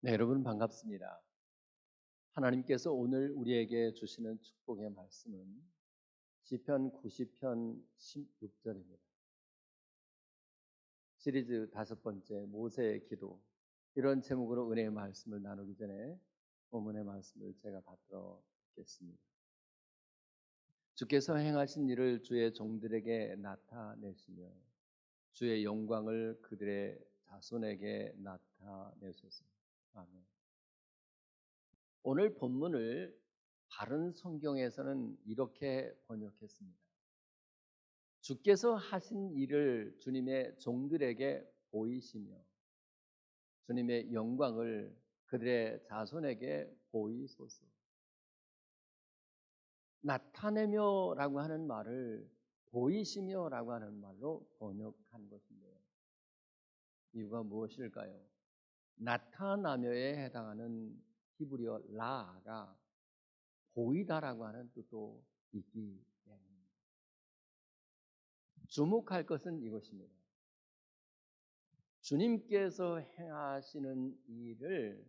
네, 여러분 반갑습니다. 하나님께서 오늘 우리에게 주시는 축복의 말씀은 시편 90편 16절입니다. 시리즈 5번째 모세의 기도, 이런 제목으로 은혜의 말씀을 나누기 전에 본문의 말씀을 제가 받들어 듣겠습니다. 주께서 행하신 일을 주의 종들에게 나타내시며 주의 영광을 그들의 자손에게 나타내소서. 아멘. 오늘 본문을 바른 성경에서는 이렇게 번역했습니다. 주께서 하신 일을 주님의 종들에게 보이시며 주님의 영광을 그들의 자손에게 보이소서. 나타내며라고 하는 말을 보이시며라고 하는 말로 번역한 것인데요. 이유가 무엇일까요? 나타나며에 해당하는 히브리어 라가 보이다라고 하는 뜻도 있기 때문입니다. 주목할 것은 이것입니다. 주님께서 행하시는 일을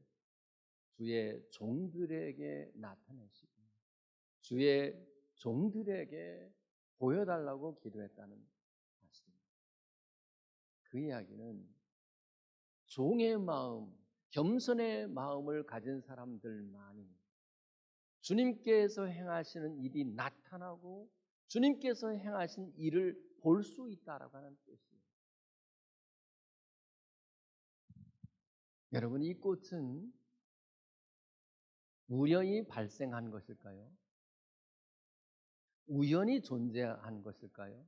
주의 종들에게 나타내시고 주의 종들에게 보여달라고 기도했다는 사실입니다. 그 이야기는 종의 마음, 겸손의 마음을 가진 사람들만이 주님께서 행하시는 일이 나타나고 주님께서 행하신 일을 볼 수 있다라고 하는 뜻이에요. 여러분, 이 꽃은 우연히 발생한 것일까요? 우연히 존재한 것일까요?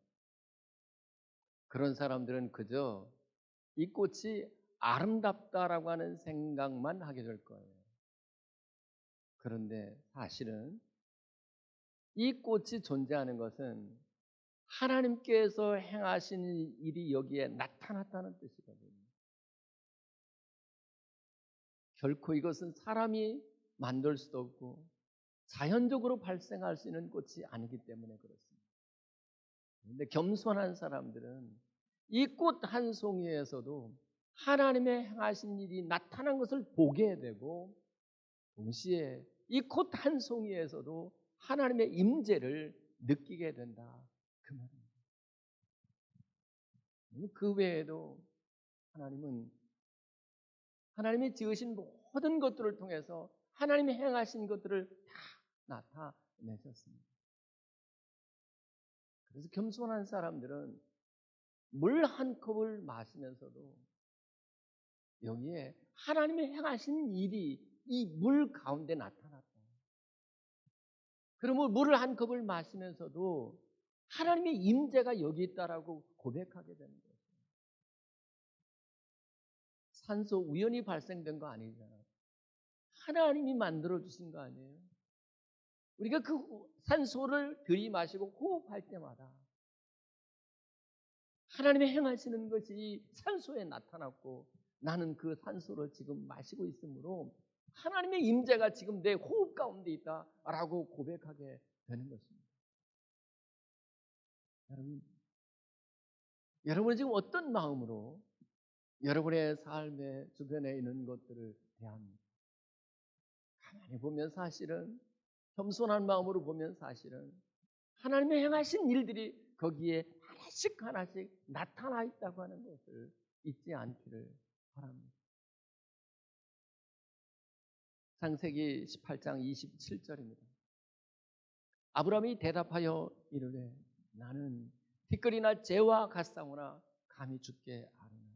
그런 사람들은 그저 이 꽃이 아름답다라고 하는 생각만 하게 될 거예요. 그런데 사실은 이 꽃이 존재하는 것은 하나님께서 행하신 일이 여기에 나타났다는 뜻이거든요. 결코 이것은 사람이 만들 수도 없고 자연적으로 발생할 수 있는 꽃이 아니기 때문에 그렇습니다. 그런데 겸손한 사람들은 이 꽃 한 송이에서도 하나님의 행하신 일이 나타난 것을 보게 되고 동시에 이 꽃 한 송이에서도 하나님의 임재를 느끼게 된다, 그 말입니다. 그 외에도 하나님은 하나님이 지으신 모든 것들을 통해서 하나님이 행하신 것들을 다 나타내셨습니다. 그래서 겸손한 사람들은 물 한 컵을 마시면서도 여기에 하나님이 행하신 일이 이 물 가운데 나타났다. 그러면 물을 한 컵을 마시면서도 하나님의 임재가 여기 있다라고 고백하게 되는 거예요. 산소 우연히 발생된 거 아니잖아요. 하나님이 만들어 주신 거 아니에요. 우리가 그 산소를 들이마시고 호흡할 때마다 하나님의 행하시는 것이 산소에 나타났고 나는 그 산소를 지금 마시고 있으므로 하나님의 임재가 지금 내 호흡 가운데 있다라고 고백하게 되는 것입니다. 여러분은 지금 어떤 마음으로 여러분의 삶의 주변에 있는 것들을 대합니까? 가만히 보면 사실은 겸손한 마음으로 보면 사실은 하나님의 행하신 일들이 거기에 하나씩 하나씩 나타나 있다고 하는 것을 잊지 않기를 바랍니다. 창세기 18장 27절입니다. 아브라함이 대답하여 이르되 나는 티끌이나 재와 같사오나 감히 주께 아뢰나.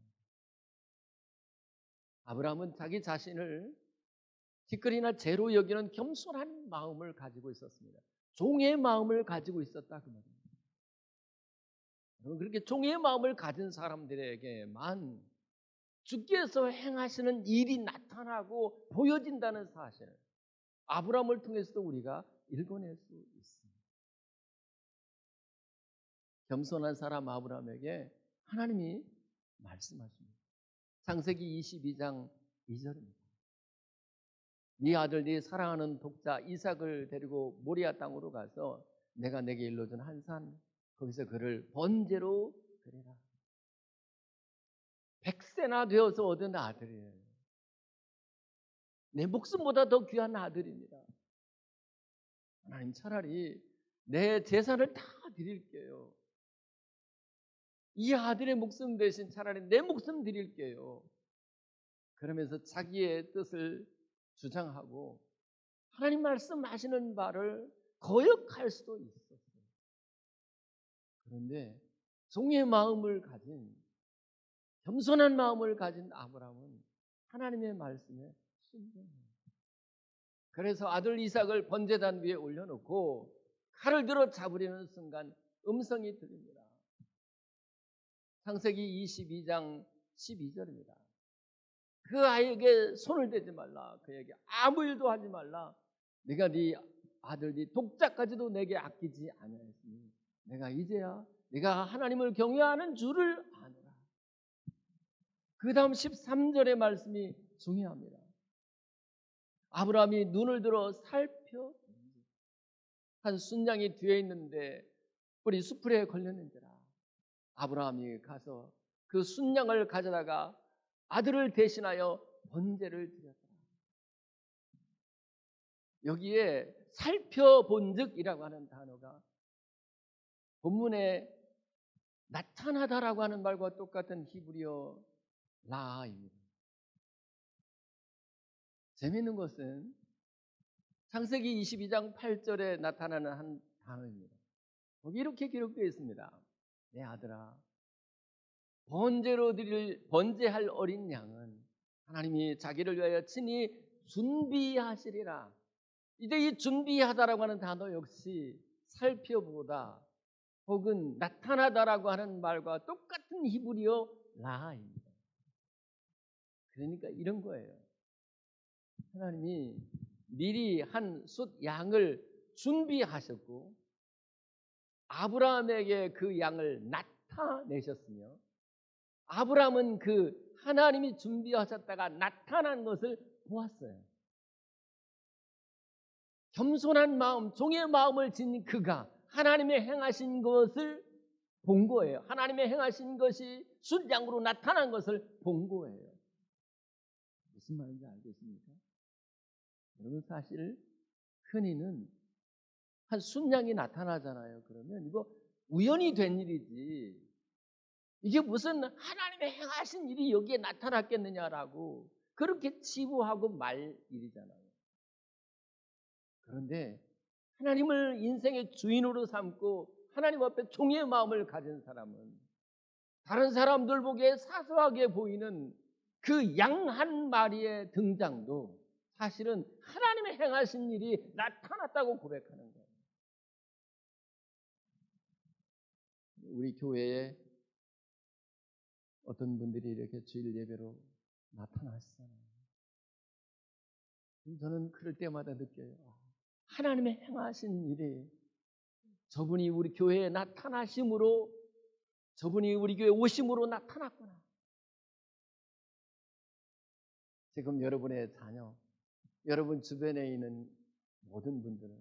아브라함은 자기 자신을 티끌이나 재로 여기는 겸손한 마음을 가지고 있었습니다. 종의 마음을 가지고 있었다 그 말입니다. 그렇게 종의 마음을 가진 사람들에게만 주께서 행하시는 일이 나타나고 보여진다는 사실을 아브라함을 통해서도 우리가 읽어낼 수 있습니다. 겸손한 사람 아브라함에게 하나님이 말씀하십니다. 창세기 22장 2절입니다. 네 아들 네 사랑하는 독자 이삭을 데리고 모리아 땅으로 가서 내가 내게 일러준 한 산 거기서 그를 번제로 드리라. 100세나 되어서 얻은 아들이에요. 내 목숨보다 더 귀한 아들입니다. 하나님 차라리 내 재산을 다 드릴게요. 이 아들의 목숨 대신 차라리 내 목숨 드릴게요. 그러면서 자기의 뜻을 주장하고 하나님 말씀하시는 바를 거역할 수도 있었어요. 그런데 종의 마음을 가진 겸손한 마음을 가진 아브라함은 하나님의 말씀에 순종해요. 그래서 아들 이삭을 번제단 위에 올려놓고 칼을 들어 잡으려는 순간 음성이 들립니다. 창세기 22장 12절입니다. 그 아이에게 손을 대지 말라. 그에게 아무 일도 하지 말라. 네가 네 아들 네 독자까지도 내게 아끼지 아니하였으니 내가 이제야 네가 하나님을 경외하는 줄을 아노라. 그 다음 13절의 말씀이 중요합니다. 아브라함이 눈을 들어 살펴 한 순양이 뒤에 있는데 뿔이 수풀에 걸렸는지라. 아브라함이 가서 그 순양을 가져다가 아들을 대신하여 번제를 드렸더라. 여기에 살펴본즉이라고 하는 단어가 본문에 나타나다라고 하는 말과 똑같은 히브리어 라입니다. 재미있는 것은 창세기 22장 8절에 나타나는 한 단어입니다. 거기 이렇게 기록되어 있습니다. 내 아들아, 번제할 어린 양은 하나님이 자기를 위하여 친히 준비하시리라. 이제 이 준비하다라고 하는 단어 역시 살펴보다 혹은 나타나다라고 하는 말과 똑같은 히브리어 라입니다. 그러니까 이런 거예요. 하나님이 미리 한 숫 양을 준비하셨고 아브라함에게 그 양을 나타내셨으며 아브라함은 그 하나님이 준비하셨다가 나타난 것을 보았어요. 겸손한 마음, 종의 마음을 지닌 그가 하나님의 행하신 것을 본 거예요. 하나님의 행하신 것이 숫양으로 나타난 것을 본 거예요. 무슨 말인지 알겠습니까? 여러분 사실 흔히는 한 순양이 나타나잖아요. 그러면 이거 우연히 된 일이지 이게 무슨 하나님의 행하신 일이 여기에 나타났겠느냐라고 그렇게 치부하고 말 일이잖아요. 그런데 하나님을 인생의 주인으로 삼고 하나님 앞에 종의 마음을 가진 사람은 다른 사람들 보기에 사소하게 보이는 그 양 한 마리의 등장도 사실은 하나님의 행하신 일이 나타났다고 고백하는 거예요. 우리 교회에 어떤 분들이 이렇게 주일 예배로 나타나시잖아요. 저는 그럴 때마다 느껴요. 하나님의 행하신 일이 저분이 우리 교회에 나타나심으로 저분이 우리 교회에 오심으로 나타났구나. 지금 여러분의 자녀, 여러분 주변에 있는 모든 분들은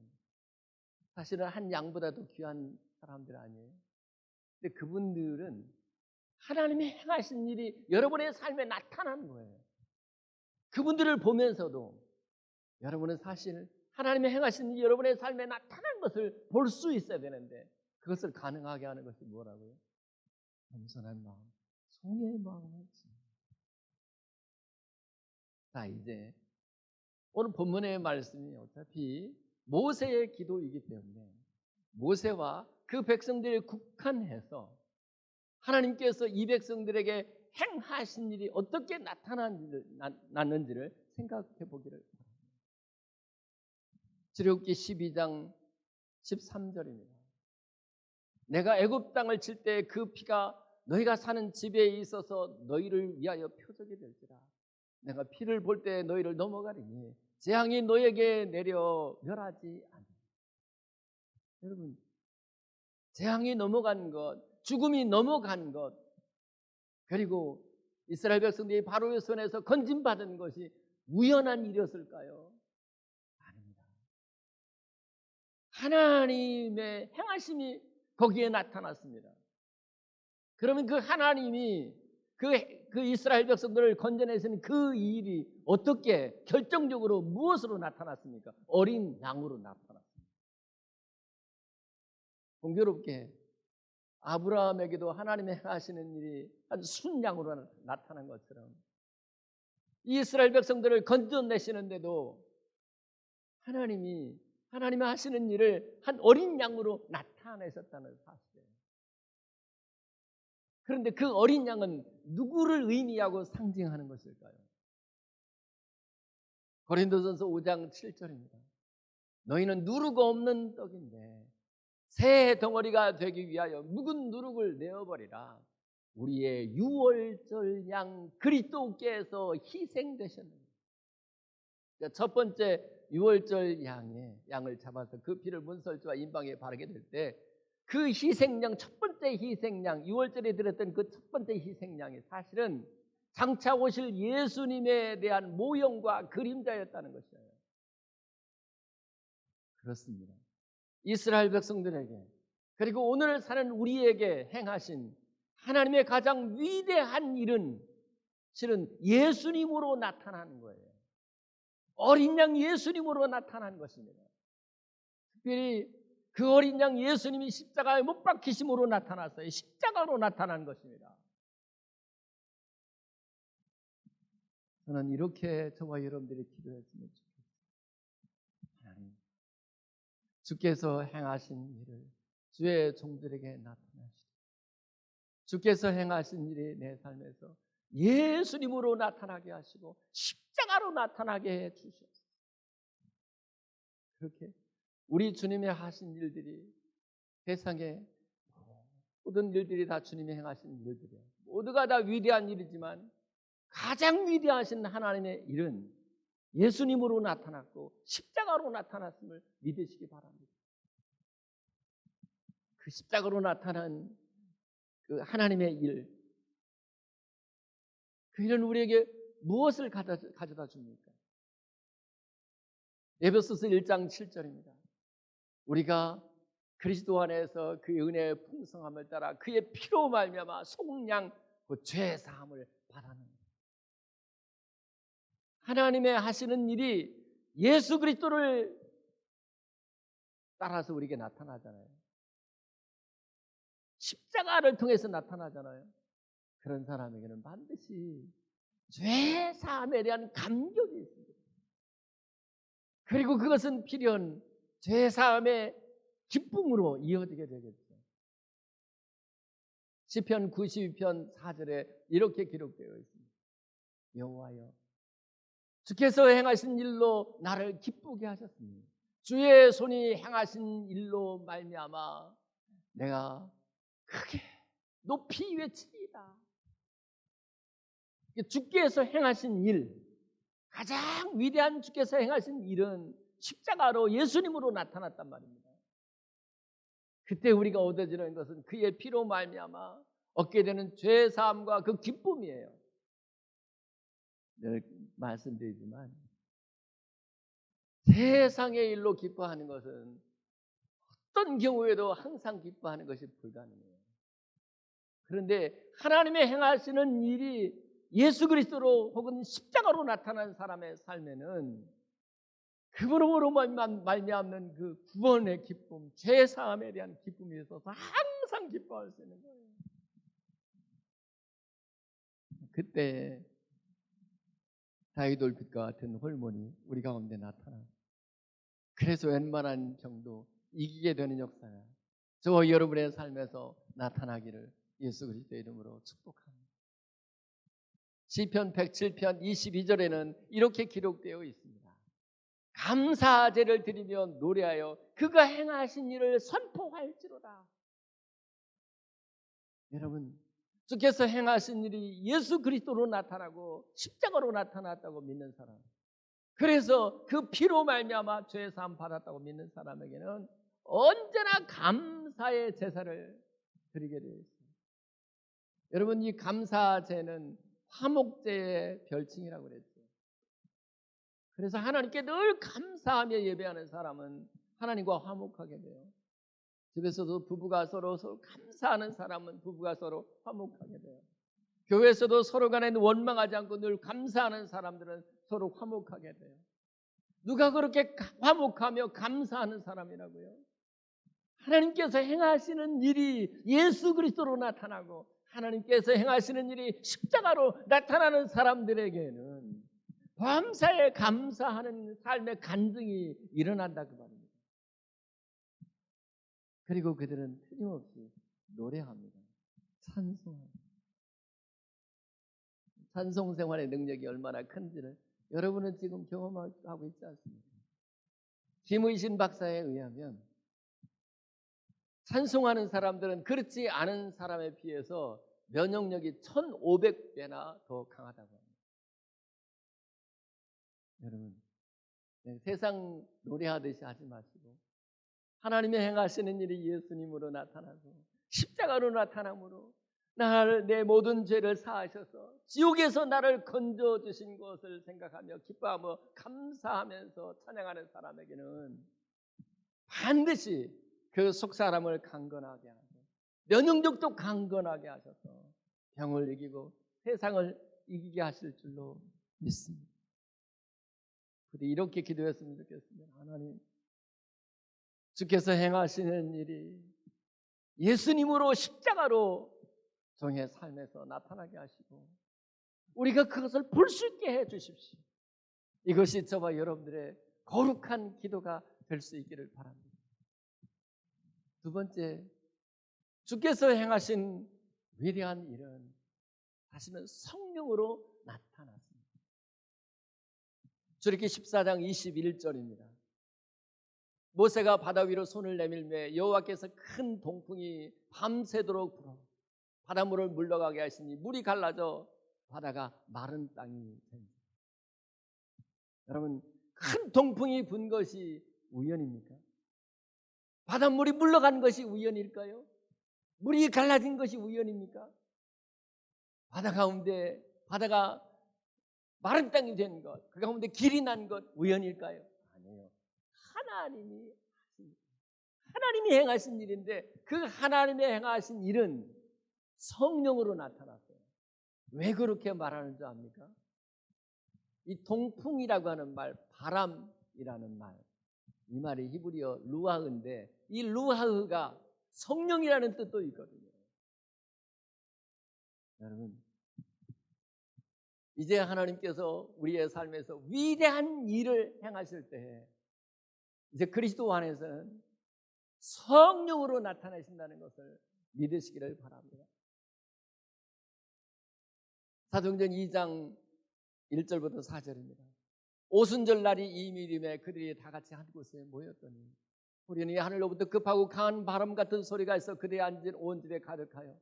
사실은 한 양보다도 귀한 사람들 아니에요? 근데 그분들은 하나님의 행하신 일이 여러분의 삶에 나타난 거예요. 그분들을 보면서도 여러분은 사실 하나님의 행하신 일이 여러분의 삶에 나타난 것을 볼 수 있어야 되는데 그것을 가능하게 하는 것이 뭐라고요? 겸손한 마음, 송의 마음이지. 자, 이제 오늘 본문의 말씀이 어차피 모세의 기도이기 때문에 모세와 그 백성들에 국한해서 하나님께서 이 백성들에게 행하신 일이 어떻게 나타났는지를 생각해 보기를 바랍니다. 출애굽기 12장 13절입니다. 내가 애굽 땅을 칠 때 그 피가 너희가 사는 집에 있어서 너희를 위하여 표적이 될지라. 내가 피를 볼 때 너희를 넘어가리니 재앙이 너희에게 내려 멸하지 않으리라. 여러분, 재앙이 넘어간 것, 죽음이 넘어간 것, 그리고 이스라엘 백성들이 바로의 손에서 건짐받은 것이 우연한 일이었을까요? 아닙니다. 하나님의 행하심이 거기에 나타났습니다. 그러면 그 하나님이 그 이스라엘 백성들을 건져내시는 그 일이 어떻게 결정적으로 무엇으로 나타났습니까? 어린 양으로 나타났습니다. 공교롭게 아브라함에게도 하나님의 행하시는 일이 한 순양으로 나타난 것처럼 이스라엘 백성들을 건져내시는데도 하나님이 하시는 일을 한 어린 양으로 나타내셨다는 사실이에요. 그런데 그 어린 양은 누구를 의미하고 상징하는 것일까요? 고린도전서 5장 7절입니다. 너희는 누룩 없는 떡인데 새 덩어리가 되기 위하여 묵은 누룩을 내어버리라. 우리의 유월절 양 그리스도께서 희생되셨느니라. 첫 번째 유월절 양을 잡아서 그 피를 문설주와 인방에 바르게 될 때 그 희생양, 첫 번째 희생양, 유월절에 드렸던 그 첫 번째 희생양이 사실은 장차 오실 예수님에 대한 모형과 그림자였다는 것이에요. 그렇습니다. 이스라엘 백성들에게 그리고 오늘 사는 우리에게 행하신 하나님의 가장 위대한 일은 실은 예수님으로 나타나는 거예요. 어린 양 예수님으로 나타난 것입니다. 특별히 그 어린 양 예수님이 십자가에 못 박히심으로 나타났어요. 십자가로 나타난 것입니다. 저는 이렇게 저와 여러분들이 기도했으면 좋겠습니다. 하나님, 주께서 행하신 일을 주의 종들에게 나타나시고 주께서 행하신 일이 내 삶에서 예수님으로 나타나게 하시고 십자가로 나타나게 해 주시옵소서. 그렇게 우리 주님의 하신 일들이 세상에 모든 일들이 다 주님이 행하신 일들이에요. 모두가 다 위대한 일이지만 가장 위대하신 하나님의 일은 예수님으로 나타났고 십자가로 나타났음을 믿으시기 바랍니다. 그 십자가로 나타난 그 하나님의 일, 그 일은 우리에게 무엇을 가져다 줍니까? 에베소서 1장 7절입니다. 우리가 그리스도 안에서 그의 은혜의 풍성함을 따라 그의 피로 말미암아 속량 그 죄 사함을 받았느니라. 하나님의 하시는 일이 예수 그리스도를 따라서 우리에게 나타나잖아요. 십자가를 통해서 나타나잖아요. 그런 사람에게는 반드시 죄 사함에 대한 감격이 있습니다. 그리고 그것은 필연 죄 사함의 기쁨으로 이어지게 되겠죠. 시편 92편 4절에 이렇게 기록되어 있습니다. 여호와여, 주께서 행하신 일로 나를 기쁘게 하셨으니 주의 손이 행하신 일로 말미암아 내가 크게 높이 외치리이다. 주께서 행하신 일, 가장 위대한 주께서 행하신 일은 십자가로 예수님으로 나타났단 말입니다. 그때 우리가 얻어지는 것은 그의 피로 말미암아 얻게 되는 죄 사함과 그 기쁨이에요. 늘 말씀드리지만 세상의 일로 기뻐하는 것은 어떤 경우에도 항상 기뻐하는 것이 불가능해요. 그런데 하나님의 행하시는 일이 예수 그리스도로 혹은 십자가로 나타난 사람의 삶에는 그분으로 말미암는 그 구원의 기쁨, 죄 사함에 대한 기쁨이 있어서 항상 기뻐할 수 있는 거예요. 그때 다이돌빛과 같은 홀몬이 우리 가운데 나타나. 그래서 웬만한 병도 이기게 되는 역사가 저와 여러분의 삶에서 나타나기를 예수 그리스도의 이름으로 축복합니다. 시편 107편 22절에는 이렇게 기록되어 있습니다. 감사제를 드리며 노래하여 그가 행하신 일을 선포할지로다. 여러분, 주께서 행하신 일이 예수 그리스도로 나타나고 십자가로 나타났다고 믿는 사람, 그래서 그 피로 말미암아 죄 사함 받았다고 믿는 사람에게는 언제나 감사의 제사를 드리게 되어 있습니다. 여러분, 이 감사제는 화목제의 별칭이라고 그랬죠. 그래서 하나님께 늘 감사하며 예배하는 사람은 하나님과 화목하게 돼요. 집에서도 부부가 서로 감사하는 사람은 부부가 서로 화목하게 돼요. 교회에서도 서로 간에 원망하지 않고 늘 감사하는 사람들은 서로 화목하게 돼요. 누가 그렇게 화목하며 감사하는 사람이라고요? 하나님께서 행하시는 일이 예수 그리스도로 나타나고 하나님께서 행하시는 일이 십자가로 나타나는 사람들에게는 범사에 감사하는 삶의 간증이 일어난다 그 말입니다. 그리고 그들은 틀림없이 노래합니다. 찬송합니다. 찬송 생활의 능력이 얼마나 큰지를 여러분은 지금 경험하고 있지 않습니까? 김의신 박사에 의하면 찬송하는 사람들은 그렇지 않은 사람에 비해서 면역력이 1500배나 더 강하다고 합니다. 여러분, 세상 노래하듯이 하지 마시고 하나님의 행하시는 일이 예수님으로 나타나고 십자가로 나타남으로 내 모든 죄를 사하셔서 지옥에서 나를 건져주신 것을 생각하며 기뻐하며 감사하면서 찬양하는 사람에게는 반드시 그 속사람을 강건하게 하고 면역력도 강건하게 하셔서 병을 이기고 세상을 이기게 하실 줄로 믿습니다. 그런데 이렇게 기도했으면 좋겠습니다. 하나님, 주께서 행하시는 일이 예수님으로 십자가로 종의 삶에서 나타나게 하시고 우리가 그것을 볼 수 있게 해 주십시오. 이것이 저와 여러분들의 거룩한 기도가 될 수 있기를 바랍니다. 두 번째, 주께서 행하신 위대한 일은 다시는 성령으로 나타났습니다. 출애굽기 14장 21절입니다. 모세가 바다 위로 손을 내밀매 여호와께서 큰 동풍이 밤새도록 불어 바닷물을 물러가게 하시니 물이 갈라져 바다가 마른 땅이 됩니다. 여러분, 큰 동풍이 분 것이 우연입니까? 바닷물이 물러간 것이 우연일까요? 물이 갈라진 것이 우연입니까? 바다 가운데 바다가 마른 땅이 된 것, 그 가운데 길이 난 것 우연일까요? 아니에요. 하나님이 행하신 일인데 그 하나님의 행하신 일은 성령으로 나타났어요. 왜 그렇게 말하는 줄 압니까? 이 동풍이라고 하는 말, 바람이라는 말, 이 말이 히브리어 루아흐인데 이 루아흐가 성령이라는 뜻도 있거든요. 여러분, 이제 하나님께서 우리의 삶에서 위대한 일을 행하실 때 이제 그리스도 안에서는 성령으로 나타나신다는 것을 믿으시기를 바랍니다. 사도행전 2장 1절부터 4절입니다. 오순절 날이 이미 되매 그들이 다 같이 한 곳에 모였더니 우리는 하늘로부터 급하고 강한 바람 같은 소리가 있어 그들이 앉은 온 집에 가득하여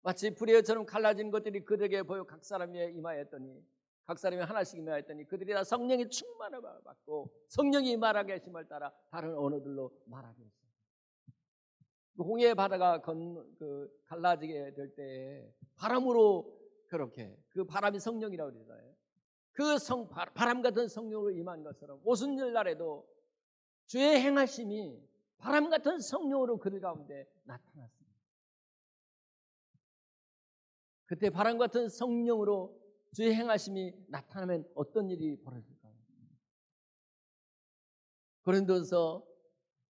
마치 불의처럼 갈라진 것들이 그들에게 보여 각 사람이 임하였더니 각 사람이 하나씩 임하였더니 그들이 다 성령의 충만을 받고 성령이 말하게 하심을 따라 다른 언어들로 말하게 했어요. 홍해 바다가 갈라지게 될 때에 바람으로 그렇게 그 바람이 성령이라고 그러잖아요. 그 바람 같은 성령으로 임한 것처럼 오순절 날에도 주의 행하심이 바람 같은 성령으로 그들 가운데 나타났습니다. 그때 바람 같은 성령으로 주의 행하심이 나타나면 어떤 일이 벌어질까요? 고린도서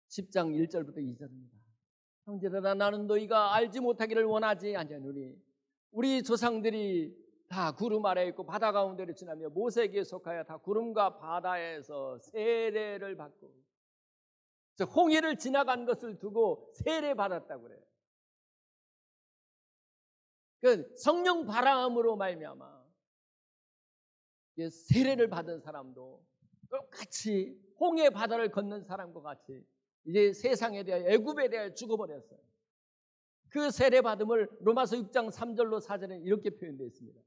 10장 1절부터 2절입니다. 형제들아, 나는 너희가 알지 못하기를 원하지 아니하노니 우리 조상들이 다 구름 아래에 있고 바다 가운데를 지나며 모세에게 속하여 다 구름과 바다에서 세례를 받고 홍해를 지나간 것을 두고 세례 받았다고 그래요. 그 성령 바람으로 말미암아 세례를 받은 사람도 똑같이 홍해 바다를 걷는 사람과 같이 이제 세상에 대하여 애굽에 대하여 죽어버렸어요. 그 세례 받음을 로마서 6장 3절로 4절에 이렇게 표현되어 있습니다.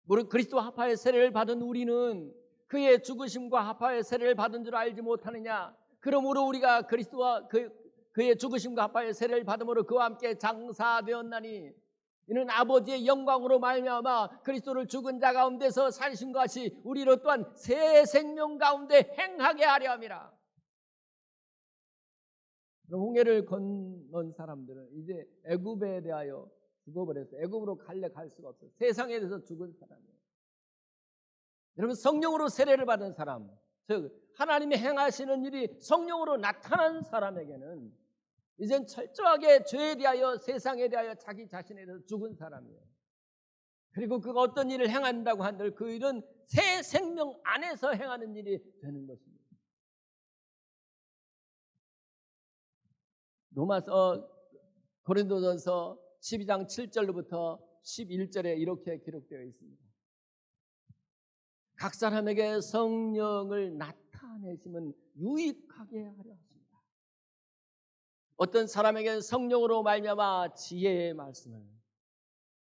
무릇 그리스도와 합하여 세례를 받은 우리는 그의 죽으심과 합하여 세례를 받은 줄 알지 못하느냐. 그러므로 우리가 그리스도와 그의 죽으심과 합하여 세례를 받음으로 그와 함께 장사되었나니 이는 아버지의 영광으로 말미암아 그리스도를 죽은 자 가운데서 살신 것이 우리로 또한 새 생명 가운데 행하게 하려 함이라. 홍해를 건넌 사람들은 이제 애굽에 대하여 죽어버렸어요. 애굽으로 갈래 갈 수가 없어요. 세상에 대해서 죽은 사람이에요. 여러분, 성령으로 세례를 받은 사람, 즉 하나님이 행하시는 일이 성령으로 나타난 사람에게는 이젠 철저하게 죄에 대하여, 세상에 대하여, 자기 자신에 대해서 죽은 사람이에요. 그리고 그가 어떤 일을 행한다고 한들 그 일은 새 생명 안에서 행하는 일이 되는 것입니다. 고린도전서 12장 7절로부터 11절에 이렇게 기록되어 있습니다. 각 사람에게 성령을 나타내심은 유익하게 하려 하십니다. 어떤 사람에게는 성령으로 말미암아 지혜의 말씀을,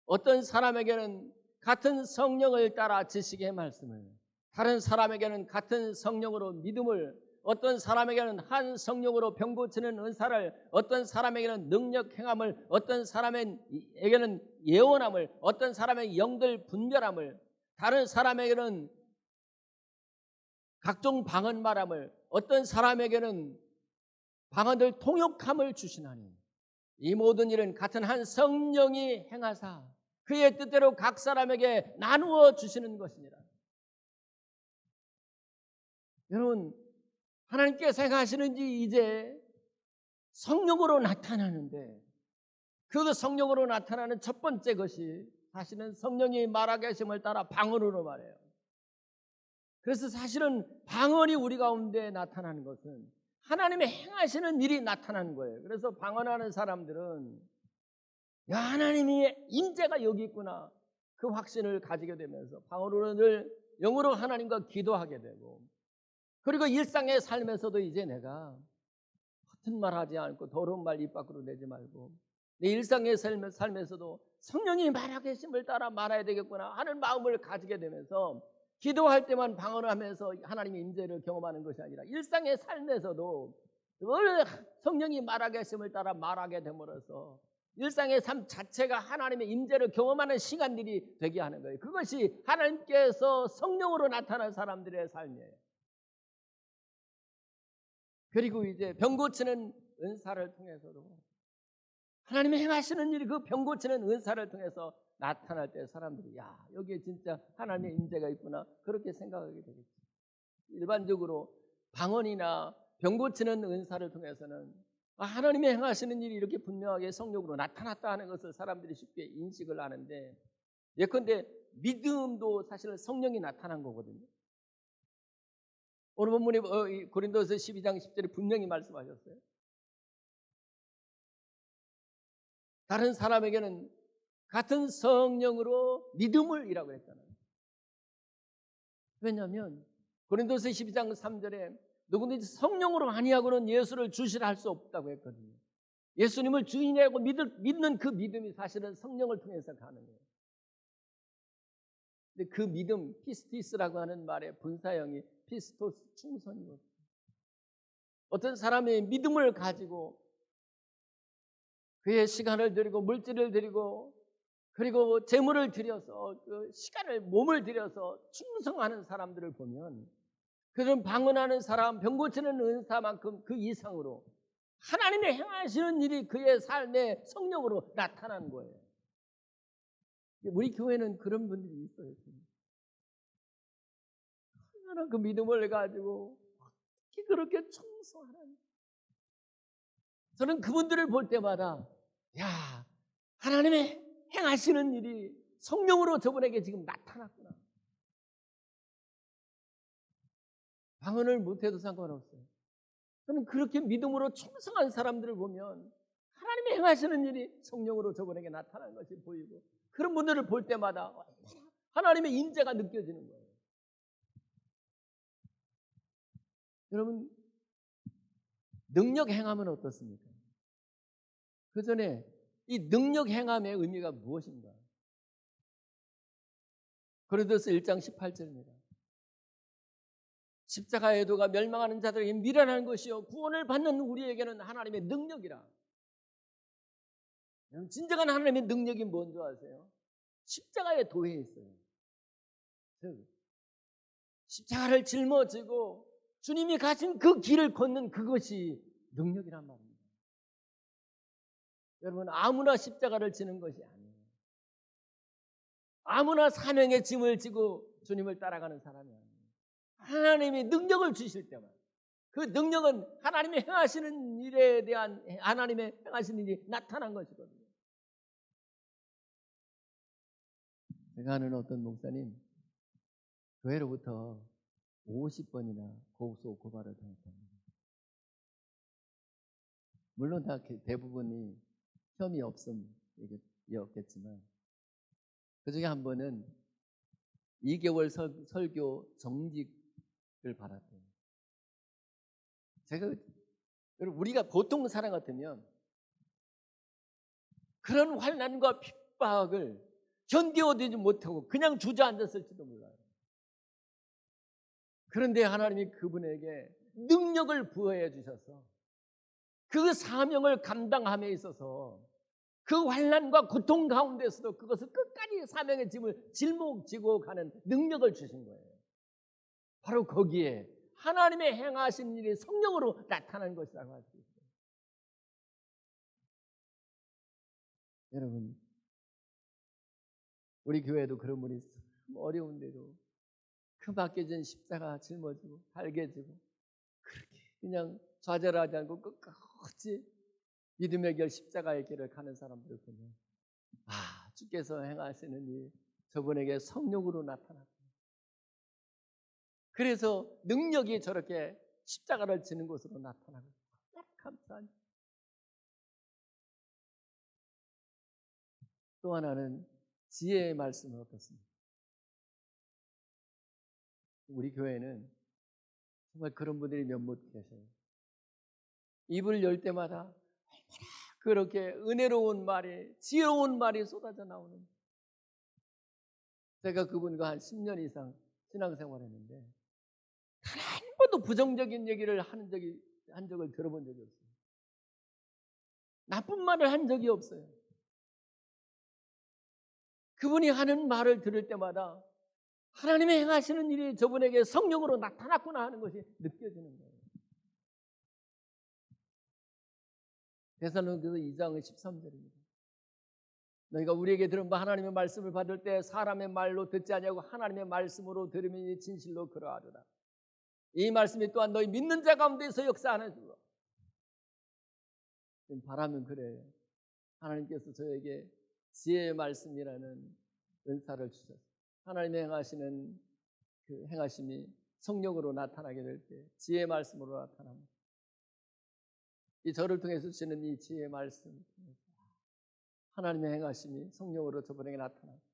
어떤 사람에게는 같은 성령을 따라 지식의 말씀을, 다른 사람에게는 같은 성령으로 믿음을, 어떤 사람에게는 한 성령으로 병 고치는 은사를, 어떤 사람에게는 능력 행함을, 어떤 사람에게는 예언함을, 어떤 사람에게는 영들 분별함을, 다른 사람에게는 각종 방언 말함을, 어떤 사람에게는 방언들 통역함을 주시나니 이 모든 일은 같은 한 성령이 행하사 그의 뜻대로 각 사람에게 나누어 주시는 것이니라. 여러분, 하나님께서 행하시는 일이 이제 성령으로 나타나는데, 그 성령으로 나타나는 첫 번째 것이 사실은 성령이 말하게 하심을 따라 방언으로 말해요. 그래서 사실은 방언이 우리 가운데 나타나는 것은 하나님의 행하시는 일이 나타나는 거예요. 그래서 방언하는 사람들은 야, 하나님의 임재가 여기 있구나, 그 확신을 가지게 되면서 방언으로 늘 영으로 하나님과 기도하게 되고, 그리고 일상의 삶에서도 이제 내가 허튼 말 하지 않고 더러운 말 입 밖으로 내지 말고 내 일상의 삶에서도 성령이 말하게 하심을 따라 말해야 되겠구나 하는 마음을 가지게 되면서, 기도할 때만 방언을 하면서 하나님의 임재를 경험하는 것이 아니라 일상의 삶에서도 늘 성령이 말하게 하심을 따라 말하게 됨으로써 일상의 삶 자체가 하나님의 임재를 경험하는 시간들이 되게 하는 거예요. 그것이 하나님께서 성령으로 나타난 사람들의 삶이에요. 그리고 이제 병 고치는 은사를 통해서도 하나님이 행하시는 일이 그 병 고치는 은사를 통해서 나타날 때 사람들이 야, 여기에 진짜 하나님의 임재가 있구나, 그렇게 생각하게 되겠죠. 일반적으로 방언이나 병 고치는 은사를 통해서는 하나님이 행하시는 일이 이렇게 분명하게 성령으로 나타났다 하는 것을 사람들이 쉽게 인식을 하는데, 예컨대 믿음도 사실은 성령이 나타난 거거든요. 오늘 본문이 고린도서 12장 10절에 분명히 말씀하셨어요. 다른 사람에게는 같은 성령으로 믿음을 이라고 했잖아요. 왜냐하면 고린도서 12장 3절에 누구든지 성령으로 아니하고는 예수를 주시라 할 수 없다고 했거든요. 예수님을 주인이라고 믿는 그 믿음이 사실은 성령을 통해서 가는 거예요. 근데 그 믿음, 피스티스라고 하는 말의 분사형이 피스토스, 충성이거든요. 어떤 사람이 믿음을 가지고 그의 시간을 드리고 물질을 드리고 그리고 재물을 들여서 그 시간을, 몸을 들여서 충성하는 사람들을 보면 그런 방언하는 사람, 병 고치는 은사만큼 그 이상으로 하나님의 행하시는 일이 그의 삶에 성령으로 나타나는 거예요. 우리 교회는 그런 분들이 있어요. 얼마나 그 믿음을 가지고 어떻게 그렇게 충성하는, 저는 그분들을 볼 때마다 야, 하나님의 행하시는 일이 성령으로 저분에게 지금 나타났구나. 방언을 못해도 상관없어요. 저는 그렇게 믿음으로 충성한 사람들을 보면 하나님의 행하시는 일이 성령으로 저분에게 나타난 것이 보이고, 그런 분들을 볼 때마다 하나님의 임재가 느껴지는 거예요. 여러분, 능력 행하면 어떻습니까? 그 전에 이 능력 행함의 의미가 무엇인가? 고린도서 1장 18절입니다. 십자가의 도가 멸망하는 자들에게 미련한 것이요 구원을 받는 우리에게는 하나님의 능력이라. 진정한 하나님의 능력이 뭔지 아세요? 십자가의 도에 있어요. 십자가를 짊어지고 주님이 가신 그 길을 걷는 그것이 능력이란 말입니다. 여러분, 아무나 십자가를 지는 것이 아니에요. 아무나 사명의 짐을 지고 주님을 따라가는 사람이 아니에요. 하나님이 능력을 주실 때만, 그 능력은 하나님이 행하시는 일에 대한 하나님의 행하시는 일이 나타난 것이거든요. 제가 아는 어떤 목사님, 교회로부터 50번이나 고소 고발을 당했답니다. 물론 다 대부분이 혐의 없음이었겠지만 그 중에 한 번은 2개월 설교 정직을 받았대요. 여러분, 우리가 보통 사람 같으면 그런 환난과 핍박을 견뎌내지 못하고 그냥 주저앉았을지도 몰라요. 그런데 하나님이 그분에게 능력을 부여해 주셔서 그 사명을 감당함에 있어서 그 환난과 고통 가운데서도 그것을 끝까지 사명의 짐을 짊어지고 가는 능력을 주신 거예요. 바로 거기에 하나님의 행하신 일이 성령으로 나타난 것이라고 할 수 있어요. 여러분, 우리 교회도 그런 분이 어려운데도 그 맡겨진 십자가 짊어지고 달개지고 그렇게 그냥 좌절하지 않고 끝까지 믿음의 길 십자가의 길을 가는 사람들을 보면 주께서 행하시는 일 저분에게 성령으로 나타났구나. 그래서 능력이 저렇게 십자가를 지는 것으로 나타나고 감사합니다. 또 하나는 지혜의 말씀은 어떻습니까? 우리 교회는 정말 그런 분들이 몇몇 계세요. 입을 열 때마다 얼마나 그렇게 은혜로운 말이, 지혜로운 말이 쏟아져 나오는. 제가 그분과 한 10년 이상 신앙생활했는데 단 한 번도 부정적인 얘기를 한 적을 들어본 적이 없어요. 나쁜 말을 한 적이 없어요. 그분이 하는 말을 들을 때마다 하나님의 행하시는 일이 저분에게 성령으로 나타났구나 하는 것이 느껴지는 거예요. 데살로니가서 2장 13절입니다. 너희가 우리에게 들은 바 하나님의 말씀을 받을 때 사람의 말로 듣지 아니하고 하나님의 말씀으로 들으니 진실로 그러하도다. 이 말씀이 또한 너희 믿는 자 가운데서 역사하는 줄로. 바라면 그래요. 하나님께서 저에게 지혜의 말씀이라는 은사를 주셨어요. 하나님의 행하시는 그 행하심이 성령으로 나타나게 될 때 지혜의 말씀으로 나타납니다. 이 저를 통해서 주시는 이 지혜의 말씀, 하나님의 행하심이 성령으로 저분에게 나타납니다.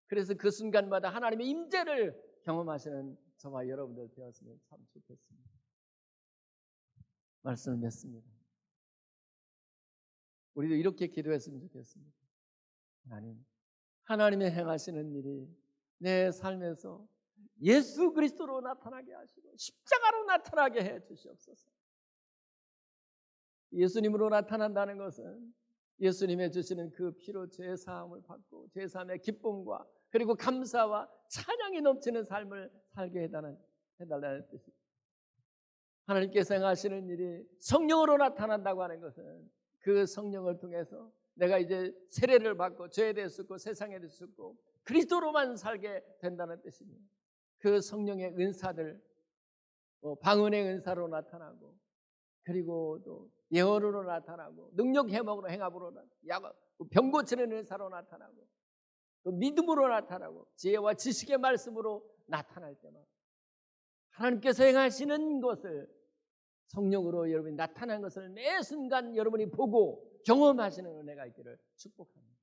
그래서 그 순간마다 하나님의 임재를 경험하시는 저와 여러분들 되었으면 참 좋겠습니다. 말씀을 맺습니다. 우리도 이렇게 기도했으면 좋겠습니다. 하나님의 행하시는 일이 내 삶에서 예수 그리스도로 나타나게 하시고 십자가로 나타나게 해 주시옵소서. 예수님으로 나타난다는 것은 예수님의 주시는 그 피로 죄사함을 받고 죄사함의 기쁨과 그리고 감사와 찬양이 넘치는 삶을 살게 해달라는 뜻입니다. 하나님께서 행하시는 일이 성령으로 나타난다고 하는 것은 그 성령을 통해서 내가 이제 세례를 받고 죄에 대해 쓰고 세상에 대해 쓰고 그리스도로만 살게 된다는 뜻입니다. 그 성령의 은사들, 방언의 은사로 나타나고 그리고 또 예언으로 나타나고 능력 해먹으로 행함으로 나타나고 병 고치는 은사로 나타나고 또 믿음으로 나타나고 지혜와 지식의 말씀으로 나타날 때마다 하나님께서 행하시는 것을 성령으로 여러분이 나타난 것을 매 순간 여러분이 보고 경험하시는 은혜가 있기를 축복합니다.